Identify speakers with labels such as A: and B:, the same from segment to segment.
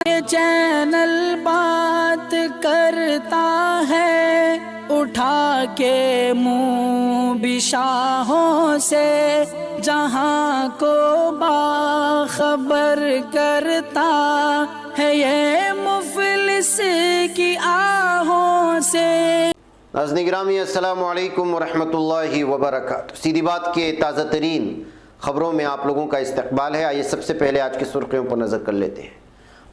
A: ये चैनल बात करता है, उठा के मुँह बिशाहों से, जहाँ को बाखबर करता है ये मुफलिस की आहों से।
B: नाज़रीन गिरामी अस्सलामु अलैकुम वरहमतुल्लाहि वबरकातुहू। सीधी बात के ताज़ा तरीन ख़बरों में आप लोगों का इस्तकबाल है। आइए सबसे पहले आज की सुर्खियों पर नज़र कर लेते हैं।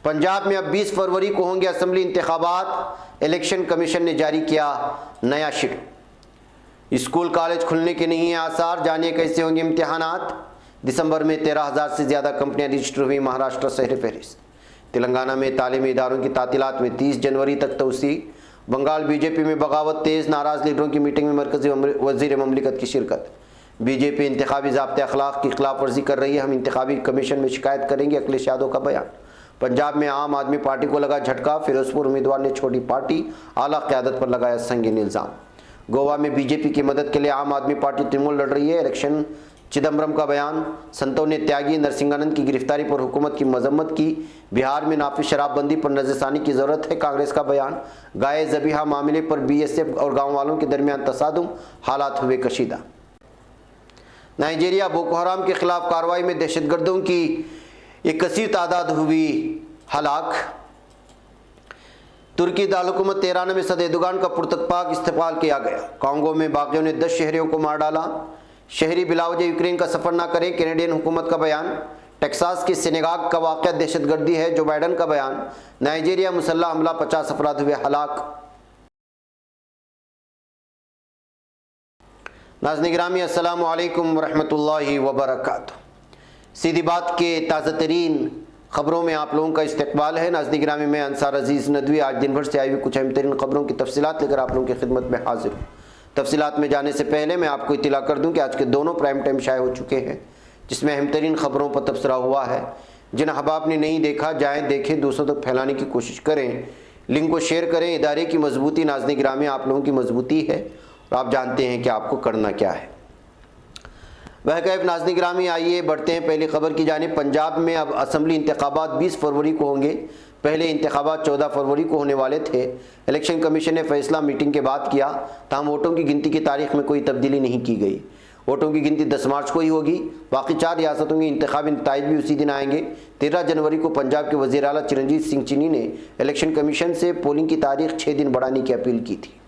B: पंजाब में अब 20 फरवरी को होंगे असम्बली इंतखाबात। इलेक्शन कमीशन ने जारी किया नया शेड्यूल। स्कूल कॉलेज खुलने के नहीं है आसार, जानिए कैसे होंगे इम्तहानात। दिसंबर में 13,000 से ज़्यादा कंपनियां रजिस्टर हुई, महाराष्ट्र शहर फहरिस्त। तेलंगाना में तालीमी इदारों की तातीलात में 30 जनवरी तक तोसी। बंगाल बीजेपी में बगावत तेज़, नाराज़ लीडरों की मीटिंग में मरकज़ी वज़ीर ममलिकत की शिरकत। बीजेपी इंतखाबी ज़ाब्ते अखलाक की खिलाफ वर्जी कर रही है, हम इंतखाबी कमीशन में शिकायत करेंगे, अखिलेश यादव का बयान। पंजाब में आम आदमी पार्टी को लगा झटका, फिरोजपुर उम्मीदवार ने छोड़ी पार्टी, आला क़यादत पर लगाया संगीन इल्ज़ाम। गोवा में बीजेपी की मदद के लिए आम आदमी पार्टी तृणमूल लड़ रही है, इलेक्शन चिदम्बरम का बयान। संतों ने त्यागी नरसिंहानंद की गिरफ्तारी पर हुकूमत की मजम्मत की। बिहार में नाफिज शराबबंदी पर नजरसानी की जरूरत है, कांग्रेस का बयान। गाय ज़बीहा मामले पर बीएसएफ और गांव वालों के दरमियान तसादुम, हालात हुए कशीदा। नाइजीरिया बोको हराम के खिलाफ कार्रवाई में दहशतगर्दों की एक कसीर तादाद हुई हलाक। तुर्की दारकूमत तेहरान में सदर एर्दोगान का पुरतकपाक इस्तेमाल किया गया। कांगो में बागियों ने 10 शहरियों को मार डाला। शहरी बिलावजह यूक्रेन का सफर न करें, कैनेडियन हुकूमत का बयान। टेक्सास के सिनेगाग का वाक़या दहशतगर्दी है, जो बाइडन का बयान। नाइजीरिया मुसल्ला हमला, 50 अफराद हुए हलाक। नाज़रीन गिरामी अस्सलामु अलैकुम वरहमतुल्लाहि वबरकातुहू। सीधी बात के ताज़ा तरीन ख़बरों में आप लोगों का इस्तकबाल है। नाज़रीन गिरामी, मैं अंसार अजीज़ नदवी आज दिन भर से आई हुई कुछ अहम तरीन ख़बरों की तफसीलात लेकर आप लोगों की खिदमत में हाजिर हूँ। तफसीलात में जाने से पहले मैं आपको इत्तला कर दूं कि आज के दोनों प्राइम टाइम शाये हो चुके हैं, जिसमें अहम तरीन ख़बरों पर तबसरा हुआ है। जिन अहबाब ने नहीं देखा, जाएँ देखें, दूसरों तक फैलाने की कोशिश करें, लिंक को शेयर करें। इदारे की मजबूती नाज़रीन गिरामी आप लोगों की मजबूती है और आप जानते हैं कि आपको करना क्या है। वह कैफ नाज़रीन गिरामी, आइए बढ़ते हैं पहली खबर की जानिब। पंजाब में अब असम्बली इंतखाबात 20 फरवरी को होंगे। पहले इंतखाबात 14 फरवरी को होने वाले थे। इलेक्शन कमीशन ने फैसला मीटिंग के बाद किया, तमाम वोटों की गिनती की तारीख में कोई तब्दीली नहीं की गई। वोटों की गिनती 10 मार्च को ही होगी। बाकी 4 रियासतों के इंतखाबी नताइज भी उसी दिन आएंगे। 13 जनवरी को पंजाब के वज़ीर आला चिरंजीत सिंह चन्नी ने इलेक्शन कमीशन से पोलिंग की तारीख 6 दिन बढ़ाने की अपील की थी।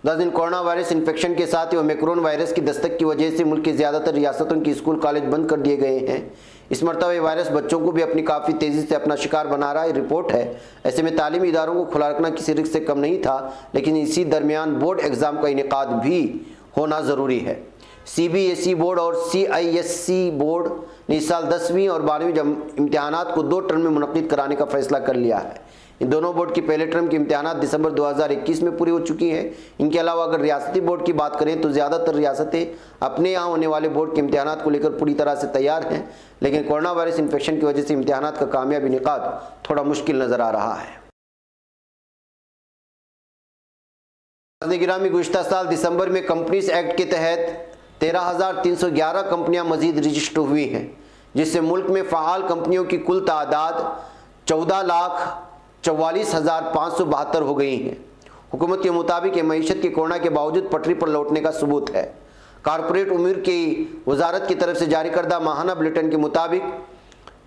B: नाज़रीन, कोरोना वायरस इन्फेक्शन के साथ ही ओमिक्रॉन वायरस की दस्तक की वजह से मुल्क की ज़्यादातर रियासतों की स्कूल कॉलेज बंद कर दिए गए हैं। इस मरतबा वायरस बच्चों को भी अपनी काफ़ी तेज़ी से अपना शिकार बना रहा है, रिपोर्ट है। ऐसे में तालीमी इदारों को खुला रखना किसी रिस्क से कम नहीं था, लेकिन इसी दरमियान बोर्ड एग्ज़ाम का इनेकाद भी होना ज़रूरी है। CBSE बोर्ड और CISC बोर्ड ने इस साल 10वीं और 12वीं इम्तहानात को 2 टर्म में मुनक़्क़िद कराने का फ़ैसला कर लिया है। इन दोनों बोर्ड की पहले टर्म की इम्तहानात दिसंबर 2021 में पूरी हो चुकी हैं। इनके अलावा अगर रियासती बोर्ड की बात करें तो ज़्यादातर रियासतें अपने यहाँ होने वाले बोर्ड के इम्तहानात को लेकर पूरी तरह से तैयार हैं, लेकिन कोरोना वायरस इन्फेक्शन की वजह से इम्तहानात का कामयाब इनेकाद थोड़ा मुश्किल नज़र आ रहा है। गिरामी, गुज़िश्ता साल दिसंबर में कंपनीज एक्ट के तहत 13,311 कंपनियां मजीद रजिस्टर हुई हैं, जिससे मुल्क में फ़ाल कंपनियों की कुल तादाद 14,44,572 हो गई हैं। हुकूमत के मुताबिक ये मईशत की कोरोना के बावजूद पटरी पर लौटने का सबूत है। कारपोरेट उम्र की वजारत की तरफ से जारी करदा माहाना बुलेटिन के मुताबिक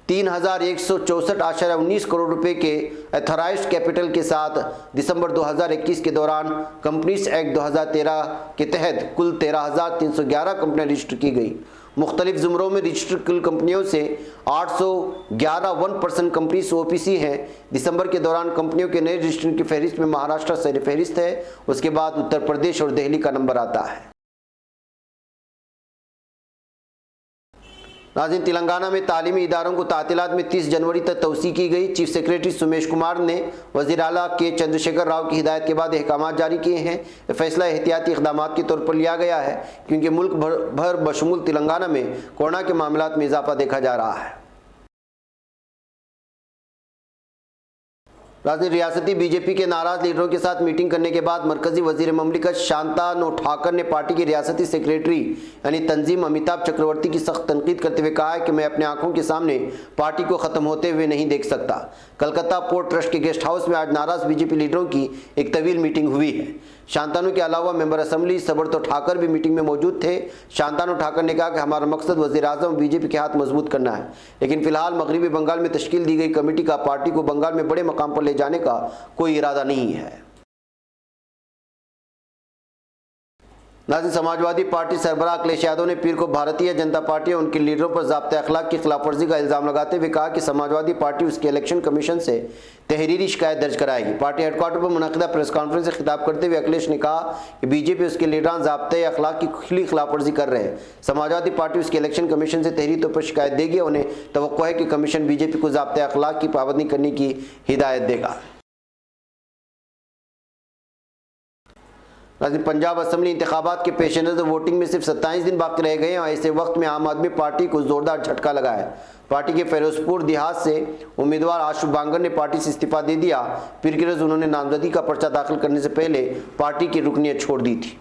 B: 3,164.19 करोड़ रुपए के एथराइज्ड कैपिटल के साथ दिसंबर 2021 के दौरान कंपनीज एक्ट 2013 के तहत कुल 13,311 कंपनियां रजिस्टर की गई। मुख्तलिफ ज़ुमरों में रजिस्टर कुल कंपनियों से 811 1% कंपनीज OPC हैं। दिसंबर के दौरान कंपनियों के नए रजिस्ट्रेशन की फहरिस्त में महाराष्ट्र सर फहरिस्त है, उसके बाद उत्तर प्रदेश और दिल्ली का नंबर आता है। नाज़रीन, तेलंगाना में तालीमी इदारों को तातीलात में 30 जनवरी तक तोसी की गई। चीफ सेक्रेटरी सुमेश कुमार ने वज़ीर आला के चंद्रशेखर राव की हिदायत के बाद अहकाम जारी किए हैं। यह फैसला एहतियाती इक़दाम के तौर पर लिया गया है, क्योंकि मुल्क भर बशमूल तेलंगाना में कोरोना के मामलात में इजाफा देखा जा रहा है। राजधानी रियासती बीजेपी के नाराज लीडरों के साथ मीटिंग करने के बाद मरकजी वजीर ममलिकत शांतानु ठाकर ने पार्टी के रियासती सेक्रेटरी यानी तंजीम अमिताभ चक्रवर्ती की सख्त तनकीद करते हुए कहा है कि मैं अपने आंखों के सामने पार्टी को खत्म होते हुए नहीं देख सकता। कलकत्ता पोर्ट ट्रस्ट के गेस्ट हाउस में आज नाराज बीजेपी लीडरों की एक तवील मीटिंग हुई है। शांतानु के अलावा मेंबर असेंबली सबरतो ठाकर भी मीटिंग में मौजूद थे। शांतानु ठाकर ने कहा कि हमारा मकसद वज़ीर आज़म और बीजेपी के हाथ मजबूत करना है, लेकिन फिलहाल मगरबी बंगाल में तश्कील दी गई कमेटी का पार्टी को बंगाल में बड़े मकाम पर ले जाने का कोई इरादा नहीं है। नाज़रीन, समाजवादी पार्टी सरबराह अखिलेश यादव ने पीर को भारतीय जनता पार्टी और उनके लीडरों पर ज़ाब्ते अखलाक की खिलाफवर्जी का इल्ज़ाम लगाते हुए कहा कि समाजवादी पार्टी उसके इलेक्शन कमीशन से तहरीरी शिकायत दर्ज कराएगी। पार्टी हेडक्वार्टर पर मुनक़िदा प्रेस कॉन्फ्रेंस से खिताब करते हुए अखिलेश ने कहा कि बीजेपी उसके लीडरान ज़ाब्ते अखलाक की खुली खिलाफवर्जी कर रहे हैं। समाजवादी पार्टी उसके इलेक्शन कमीशन से तहरीरी तौर पर शिकायत देगी और उन्हें तवक्को है कि कमीशन बीजेपी को ज़ाब्ते अखलाक की पाबंदी करने की हिदायत देगा। पंजाब असेंबली इंतखाबात के पेश नज़र वोटिंग में सिर्फ 27 दिन बाकी रह गए हैं और ऐसे वक्त में आम आदमी पार्टी को जोरदार झटका लगा है। पार्टी के फिरोजपुर देहात से उम्मीदवार आशु बांगर ने पार्टी से इस्तीफा दे दिया। पीर की रोज उन्होंने नामजदगी का पर्चा दाखिल करने से पहले पार्टी की रुकनियत छोड़ दी थी।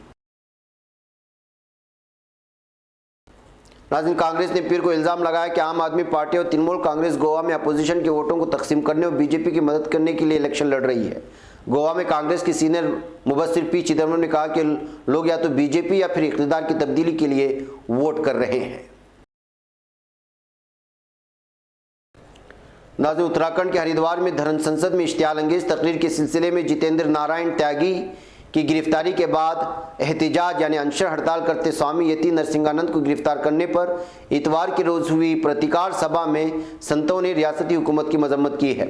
B: नाज़रीन, कांग्रेस ने पीर को इल्ज़ाम लगाया कि आम आदमी पार्टी और तृणमूल कांग्रेस गोवा में अपोजिशन के वोटों को तकसीम करने और बीजेपी की मदद करने के लिए इलेक्शन लड़ रही है। गोवा में कांग्रेस की सीनियर मुबस्सिर पी चिदम्बरम ने कहा कि लोग या तो बीजेपी या फिर इक़्तिदार की तब्दीली के लिए वोट कर रहे हैं। नाज़रीन, उत्तराखंड के हरिद्वार में धर्म संसद में इश्तियाल अंगेज तकरीर के सिलसिले में जितेंद्र नारायण त्यागी की गिरफ्तारी के बाद एहतिजाज यानी अनशन हड़ताल करते स्वामी यति नरसिंहानंद को गिरफ्तार करने पर इतवार के रोज हुई प्रतिकार सभा में संतों ने रियासती हुकूमत की मजम्मत की है।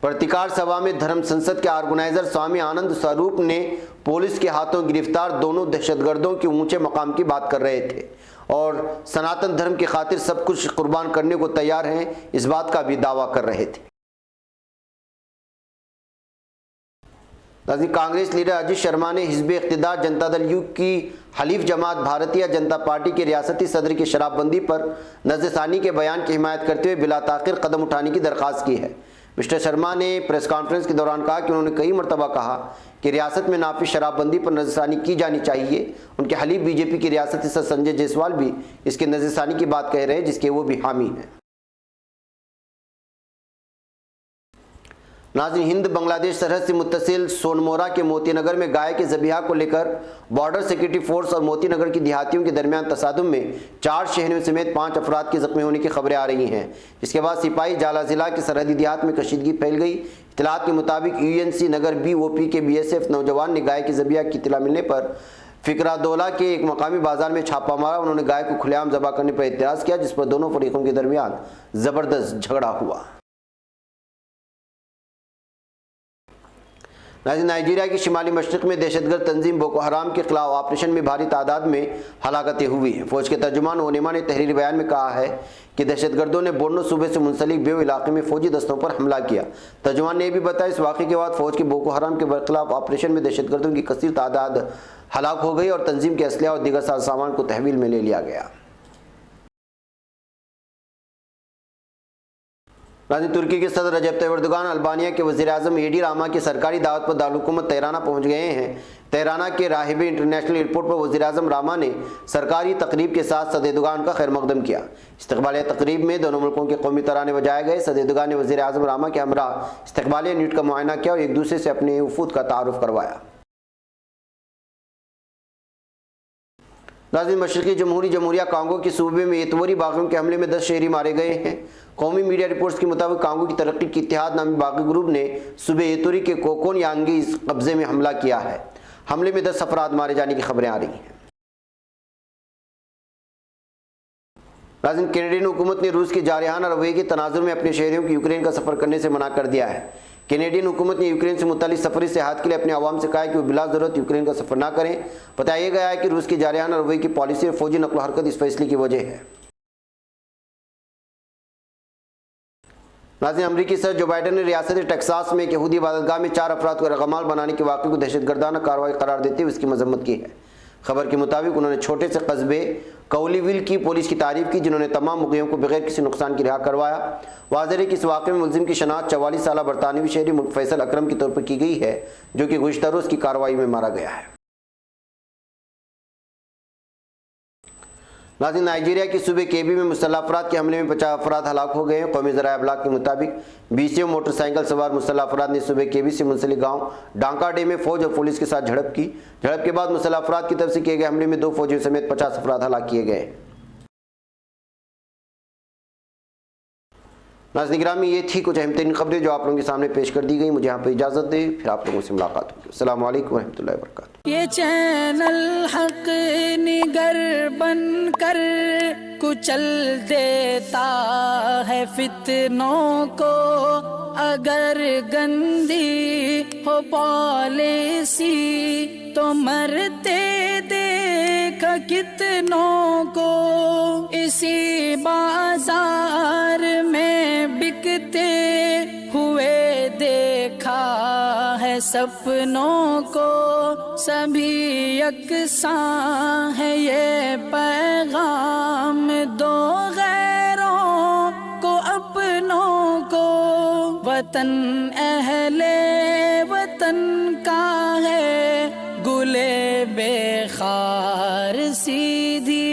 B: प्रतिकार सभा में धर्म संसद के ऑर्गेनाइजर स्वामी आनंद स्वरूप ने पुलिस के हाथों गिरफ्तार दोनों दहशतगर्दों के ऊंचे मकाम की बात कर रहे थे और सनातन धर्म की खातिर सब कुछ कुर्बान करने को तैयार हैं, इस बात का भी दावा कर रहे थे। कांग्रेस लीडर अजीत शर्मा ने हिज़्ब इक़्तिदार जनता दल यू की हलीफ जमात भारतीय जनता पार्टी के रियासती सदर की शराबबंदी पर नज़रसानी के बयान की हिमायत करते हुए बिला ताख़िर कदम उठाने की दरख्वास्त की है। मिस्टर शर्मा ने प्रेस कॉन्फ्रेंस के दौरान कहा कि उन्होंने कई मरतबा कहा कि रियासत में नाफिज शराबबंदी पर नज़रसानी की जानी चाहिए। उनके हलीफ बीजेपी के रियासती सदर संजय जायसवाल भी इसके नज़रसानी की बात कह रहे हैं, जिसके वो भी हामी हैं। नाज़रीन, हिंद बांग्लादेश सरहद से मुत्तसिल सोनमोरा के मोतीनगर में गाय के ज़बीहा को लेकर बॉर्डर सिक्योरिटी फोर्स और मोतीनगर की देहातियों के दरमियान तसादुम में 4 शहरियों समेत 5 अफराद के ज़ख्मी होने की खबरें आ रही हैं। इसके बाद सिपाही जाला ज़िला के सरहदी देहात में कशीदगी फैल गई। इत्तलात के मुताबिक UNC नगर BOP के BSF नौजवान ने गाय के ज़बीहा की इत्तला मिलने पर फिकरादौला के एक मकामी बाजार में छापा मारा। उन्होंने गाय को खुलेआम ज़बह करने पर एतराज़ किया, जिस पर दोनों फरीकों के दरमियान ज़बरदस्त झगड़ा हुआ। नाइजीरिया की शिमाली मशरिक में दहशतगर्द तंजीम बोको हराम के खिलाफ ऑपरेशन में भारी तादाद में हलाकतें हुई हैं। फौज के तर्जुमान ओनेमा ने तहरीरी बयान में कहा है कि दहशतगर्दों ने बोर्नो सूबे से मुंसलिक बेव इलाके में फौजी दस्तों पर हमला किया। तर्जुमान ने यह भी बताया इस वाक़े के बाद फौज के बोको हराम के खिलाफ ऑपरेशन में दहशतगर्दों की कसीर तादाद हलाक हो गई और तंजीम के असलहा और दीगर साज सामान को तहवील में ले लिया गया। तुर्की के सदर रजब तय्यिप एर्दोगान अल्बानिया के वज़ीर आज़म एडी रामा की सरकारी दावत पर दारुल-हुकूमत तेहराना पहुंच गए हैं। तेहराना के राहिबे इंटरनेशनल एयरपोर्ट पर वज़ीर आज़म रामा ने सरकारी तकरीब के साथ सदर एर्दोगान का खैर मकदम किया। इस्तकबालिया तकरीब में दोनों मुल्कों के कौमी तराने बजाए गए। सदर एर्दोगान ने वज़ीर आज़म रामा के हमरा इस्तकबालिया यूनिट का मुआयना किया और एक दूसरे से अपने वफूद का तारुफ करवाया। नाज़रीन, मशरक़ी जमहूरिया कांगो के सूबे में एतवरी बागियों के हमले में 10 शहरी मारे गए हैं। कौमी मीडिया रिपोर्ट्स के मुताबिक कांगो की तरक्की की इत्तेहाद नामी बागी ग्रुप ने सूबे एतवरी के कोकोन यांगी कब्जे में हमला किया है। हमले में 10 अफराद मारे जाने की खबरें आ रही हैं। नाज़रीन, कैनेडियन हुकूमत ने रूस के जारहाना रवैये के तनाजुर में अपने शहरियों को यूक्रेन का सफ़र करने से मना कर दिया है। कैनेडियन हुकूमत ने यूक्रेन से मुतालिक सफरी सेहत के लिए अपने आवाम से कहा है कि वो बिला ज़रूरत यूक्रेन का सफ़र ना करें। बताया गया है कि रूस की जारहाना रवैये की पॉलिसी और फौजी नकलो हरकत इस फैसले की वजह है। नाज़रीन, अमरीकी सदर जो बाइडन ने रियासत टेक्सास में एक यहूदी इबादतगाह में 4 अफराद को रगमाल बनाने के वाक़े को दहशतगर्दाना कार्रवाई करार देते हुए इसकी मजम्मत की है। खबर के मुताबिक उन्होंने छोटे से कस्बे कौलीविल की पुलिस की तारीफ की, जिन्होंने तमाम मुक़ियों को बगैर किसी नुकसान की रिहा करवाया। वाज़ेह है कि इस वाक़े में मुलजिम की शनाख्त 44 साला बरतानवी शहरी फैसल अकरम के तौर पर की गई है, जो कि गुज़िश्ता रोज़ की कार्रवाई में मारा गया है। नाज़रीन, नाइजीरिया की सूबे केबी में मुसल्लह अफराद के हमले में 50 अफराद हलाक हो गए हैं। कौमी ज़राए अबलाग के मुताबिक 20 मोटरसाइकिल सवार मुसल्लह अफराद ने सूबे केबी से मुंसलिक गांव डांकाडे में फौज और पुलिस के साथ झड़प की। झड़प के बाद मुसल्लह अफराद की तरफ से किए गए हमले में 2 फौजियों समेत 50 अफराद हलाक किए गए। नाज़रीन गिरामी, ये थी कुछ अहम तरीन खबरें जो आप लोगों के सामने पेश कर दी गई। मुझे यहाँ पर इजाज़त दे, फिर आप लोगों से मुलाकात होगी। अस्सलाम वालेकुम रहमतुल्लाहि व बरकातुहू।
A: ये चैनल हक निगर बन कर कुचल देता है फितनों को, अगर गंदी हो पॉलिसी तो मरते देख कितनों को। इसी बाजार में बिकते हुए देखा है सपनों को, सभी यकसां है ये पैगाम दो गैरों को अपनों को। वतन अहले वतन का है गुले बेखार सीधी